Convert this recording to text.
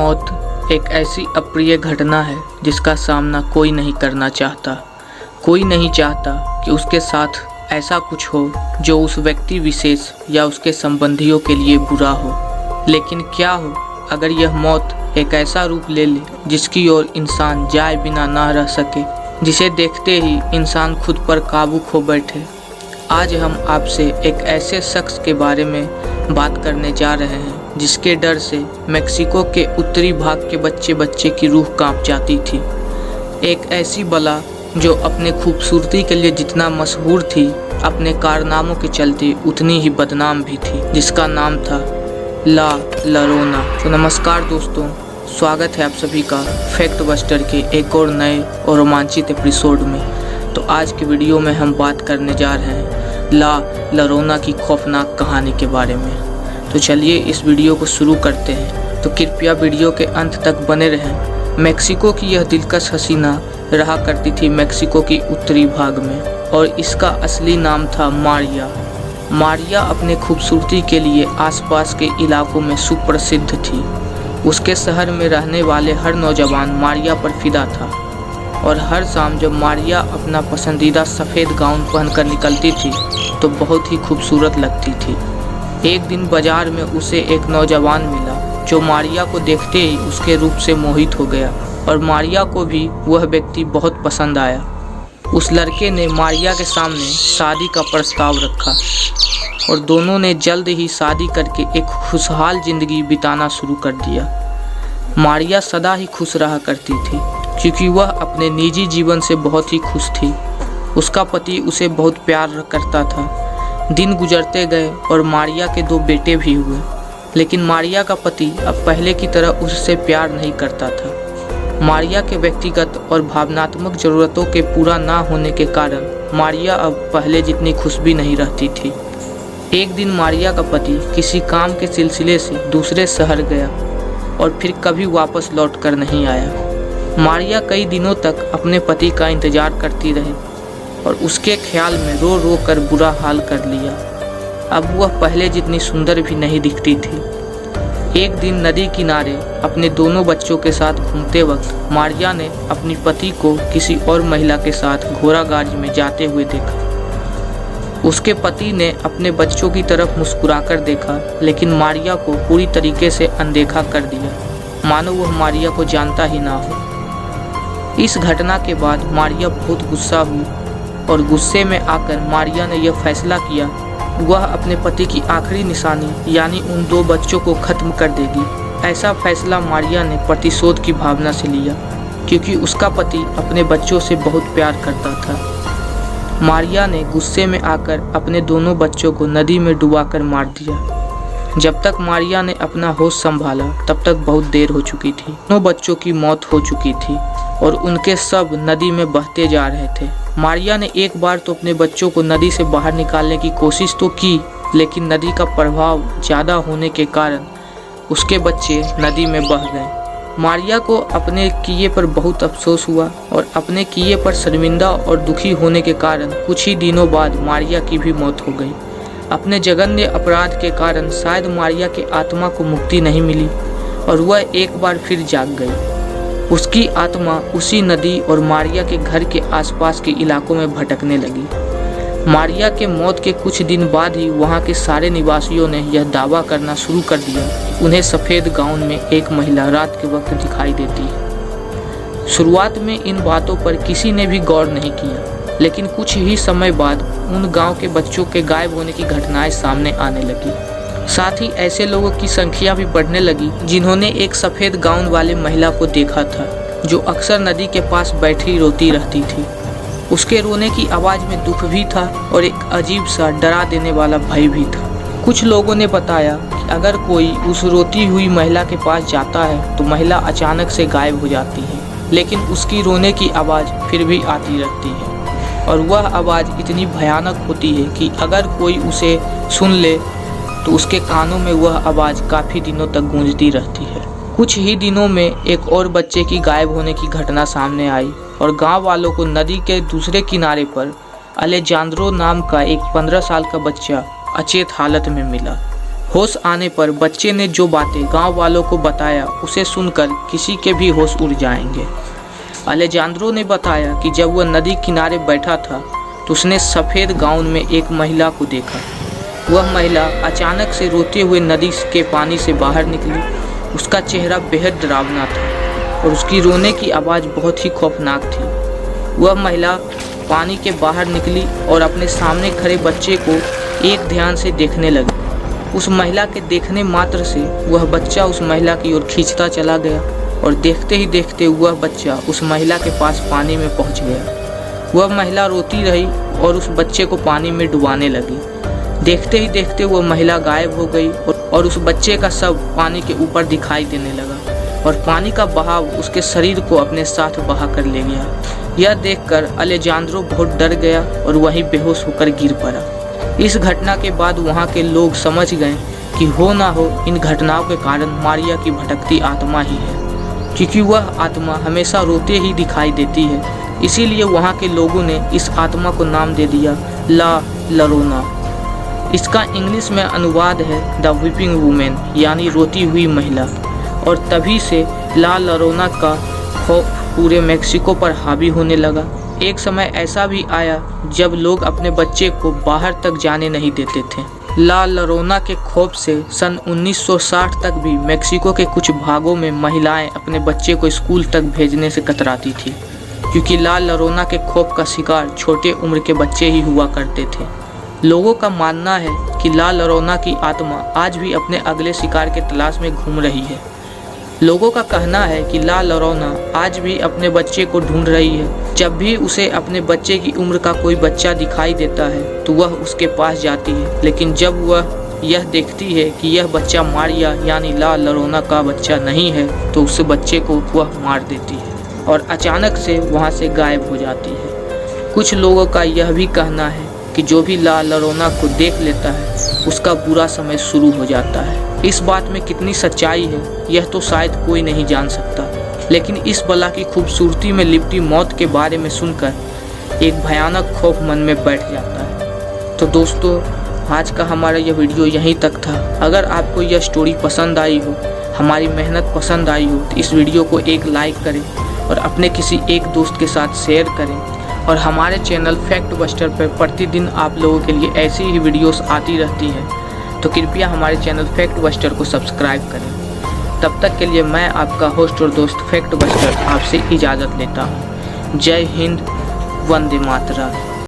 मौत एक ऐसी अप्रिय घटना है जिसका सामना कोई नहीं करना चाहता। कोई नहीं चाहता कि उसके साथ ऐसा कुछ हो जो उस व्यक्ति विशेष या उसके संबंधियों के लिए बुरा हो। लेकिन क्या हो अगर यह मौत एक ऐसा रूप ले ले जिसकी ओर इंसान जाए बिना ना रह सके, जिसे देखते ही इंसान खुद पर काबू खो बैठे। आज हम आपसे एक ऐसे शख्स के बारे में बात करने जा रहे हैं जिसके डर से मेक्सिको के उत्तरी भाग के बच्चे बच्चे की रूह कांप जाती थी। एक ऐसी बला जो अपने खूबसूरती के लिए जितना मशहूर थी, अपने कारनामों के चलते उतनी ही बदनाम भी थी, जिसका नाम था ला लोरोना। तो नमस्कार दोस्तों, स्वागत है आप सभी का फैक्ट बस्टर के एक और नए और रोमांचित एपिसोड में। तो आज की वीडियो में हम बात करने जा रहे हैं ला लोरोना की खौफनाक कहानी के बारे में। तो चलिए इस वीडियो को शुरू करते हैं। तो कृपया वीडियो के अंत तक बने रहें। मेक्सिको की यह दिलकश हसीना रहा करती थी मेक्सिको की उत्तरी भाग में, और इसका असली नाम था मारिया। मारिया अपने खूबसूरती के लिए आसपास के इलाकों में सुप्रसिद्ध थी। उसके शहर में रहने वाले हर नौजवान मारिया पर फिदा था, और हर शाम जब मारिया अपना पसंदीदा सफ़ेद गाउन पहनकर निकलती थी तो बहुत ही खूबसूरत लगती थी। एक दिन बाजार में उसे एक नौजवान मिला जो मारिया को देखते ही उसके रूप से मोहित हो गया, और मारिया को भी वह व्यक्ति बहुत पसंद आया। उस लड़के ने मारिया के सामने शादी का प्रस्ताव रखा, और दोनों ने जल्द ही शादी करके एक खुशहाल जिंदगी बिताना शुरू कर दिया। मारिया सदा ही खुश रहा करती थी क्योंकि वह अपने निजी जीवन से बहुत ही खुश थी। उसका पति उसे बहुत प्यार करता था। दिन गुजरते गए और मारिया के 2 बेटे भी हुए, लेकिन मारिया का पति अब पहले की तरह उससे प्यार नहीं करता था। मारिया के व्यक्तिगत और भावनात्मक ज़रूरतों के पूरा ना होने के कारण मारिया अब पहले जितनी खुश भी नहीं रहती थी। एक दिन मारिया का पति किसी काम के सिलसिले से दूसरे शहर गया और फिर कभी वापस लौट कर नहीं आया। मारिया कई दिनों तक अपने पति का इंतज़ार करती रही और उसके ख्याल में रो रो कर बुरा हाल कर लिया। अब वह पहले जितनी सुंदर भी नहीं दिखती थी। एक दिन नदी किनारे अपने दोनों बच्चों के साथ घूमते वक्त मारिया ने अपनी पति को किसी और महिला के साथ घोड़ा गाड़ी में जाते हुए देखा। उसके पति ने अपने बच्चों की तरफ मुस्कुराकर देखा, लेकिन मारिया को पूरी तरीके से अनदेखा कर दिया, मानो वह मारिया को जानता ही ना हो। इस घटना के बाद मारिया बहुत गुस्सा हुई, और गुस्से में आकर मारिया ने यह फैसला किया वह अपने पति की आखिरी निशानी यानी उन 2 बच्चों को ख़त्म कर देगी। ऐसा फैसला मारिया ने प्रतिशोध की भावना से लिया, क्योंकि उसका पति अपने बच्चों से बहुत प्यार करता था। मारिया ने गुस्से में आकर अपने दोनों बच्चों को नदी में डुबाकर मार दिया। जब तक मारिया ने अपना होश संभाला तब तक बहुत देर हो चुकी थी। दोनों बच्चों की मौत हो चुकी थी और उनके सब नदी में बहते जा रहे थे। मारिया ने एक बार तो अपने बच्चों को नदी से बाहर निकालने की कोशिश तो की, लेकिन नदी का प्रभाव ज़्यादा होने के कारण उसके बच्चे नदी में बह गए। मारिया को अपने किए पर बहुत अफसोस हुआ, और अपने किए पर शर्मिंदा और दुखी होने के कारण कुछ ही दिनों बाद मारिया की भी मौत हो गई। अपने जघन्य अपराध के कारण शायद मारिया के आत्मा को मुक्ति नहीं मिली, और वह एक बार फिर जाग गई। उसकी आत्मा उसी नदी और मारिया के घर के आसपास के इलाकों में भटकने लगी। मारिया के मौत के कुछ दिन बाद ही वहां के सारे निवासियों ने यह दावा करना शुरू कर दिया कि उन्हें सफ़ेद गाउन में एक महिला रात के वक्त दिखाई देती है। शुरुआत में इन बातों पर किसी ने भी गौर नहीं किया, लेकिन कुछ ही समय बाद उन गांव के बच्चों के गायब होने की घटनाएं सामने आने लगी। साथ ही ऐसे लोगों की संख्या भी बढ़ने लगी जिन्होंने एक सफ़ेद गाउन वाले महिला को देखा था, जो अक्सर नदी के पास बैठी रोती रहती थी। उसके रोने की आवाज़ में दुख भी था और एक अजीब सा डरा देने वाला भय भी था। कुछ लोगों ने बताया कि अगर कोई उस रोती हुई महिला के पास जाता है तो महिला अचानक से गायब हो जाती है, लेकिन उसकी रोने की आवाज़ फिर भी आती रहती है, और वह आवाज़ इतनी भयानक होती है कि अगर कोई उसे सुन ले तो उसके कानों में वह आवाज़ काफ़ी दिनों तक गूंजती रहती है। कुछ ही दिनों में एक और बच्चे की गायब होने की घटना सामने आई, और गांव वालों को नदी के दूसरे किनारे पर अलेजांद्रो नाम का एक 15 साल का बच्चा अचेत हालत में मिला। होश आने पर बच्चे ने जो बातें गांव वालों को बताया उसे सुनकर किसी के भी होश उड़ जाएंगे। अलेजांद्रो ने बताया कि जब वह नदी किनारे बैठा था तो उसने सफ़ेद गाउन में एक महिला को देखा। वह महिला अचानक से रोते हुए नदी के पानी से बाहर निकली। उसका चेहरा बेहद डरावना था और उसकी रोने की आवाज़ बहुत ही खौफनाक थी। वह महिला पानी के बाहर निकली और अपने सामने खड़े बच्चे को एक ध्यान से देखने लगी। उस महिला के देखने मात्र से वह बच्चा उस महिला की ओर खींचता चला गया और देखते ही देखते वह बच्चा उस महिला के पास पानी में पहुंच गया। वह महिला रोती रही और उस बच्चे को पानी में डुबाने लगी। देखते ही देखते वह महिला गायब हो गई और उस बच्चे का शव पानी के ऊपर दिखाई देने लगा और पानी का बहाव उसके शरीर को अपने साथ बहा कर ले गया। यह देखकर अलेजांद्रो बहुत डर गया और वहीं बेहोश होकर गिर पड़ा। इस घटना के बाद वहाँ के लोग समझ गए कि हो ना हो इन घटनाओं के कारण मारिया की भटकती आत्मा ही है, क्योंकि वह आत्मा हमेशा रोते ही दिखाई देती है। इसीलिए वहाँ के लोगों ने इस आत्मा को नाम दे दिया ला लोरोना। इसका इंग्लिश में अनुवाद है द वीपिंग वुमेन, यानी रोती हुई महिला। और तभी से ला लोरोना का खौफ पूरे मेक्सिको पर हावी होने लगा। एक समय ऐसा भी आया जब लोग अपने बच्चे को बाहर तक जाने नहीं देते थे। ला लोरोना के खौफ से सन 1960 तक भी मेक्सिको के कुछ भागों में महिलाएं अपने बच्चे को स्कूल तक भेजने से कतराती थी, क्योंकि ला लोरोना के खौफ का शिकार छोटे उम्र के बच्चे ही हुआ करते थे। लोगों का मानना है कि ला लोरोना की आत्मा आज भी अपने अगले शिकार के तलाश में घूम रही है। लोगों का कहना है कि ला लोरोना आज भी अपने बच्चे को ढूंढ रही है। जब भी उसे अपने बच्चे की उम्र का कोई बच्चा दिखाई देता है तो वह उसके पास जाती है, लेकिन जब वह यह देखती है कि यह बच्चा मारिया यानी ला लोरोना का बच्चा नहीं है तो उस बच्चे को वह मार देती है और अचानक से वहाँ से गायब हो जाती है। कुछ लोगों का यह भी कहना है कि जो भी ला लोरोना को देख लेता है उसका बुरा समय शुरू हो जाता है। इस बात में कितनी सच्चाई है यह तो शायद कोई नहीं जान सकता, लेकिन इस बला की खूबसूरती में लिपटी मौत के बारे में सुनकर एक भयानक खौफ मन में बैठ जाता है। तो दोस्तों, आज का हमारा यह वीडियो यहीं तक था। अगर आपको यह स्टोरी पसंद आई हो, हमारी मेहनत पसंद आई हो तो इस वीडियो को एक लाइक करें और अपने किसी एक दोस्त के साथ शेयर करें। और हमारे चैनल फैक्ट बस्टर पर प्रतिदिन आप लोगों के लिए ऐसी ही वीडियोस आती रहती हैं, तो कृपया हमारे चैनल फैक्ट बस्टर को सब्सक्राइब करें। तब तक के लिए मैं आपका होस्ट और दोस्त फैक्ट बस्टर आपसे इजाज़त लेता हूँ। जय हिंद, वंदे मातरम।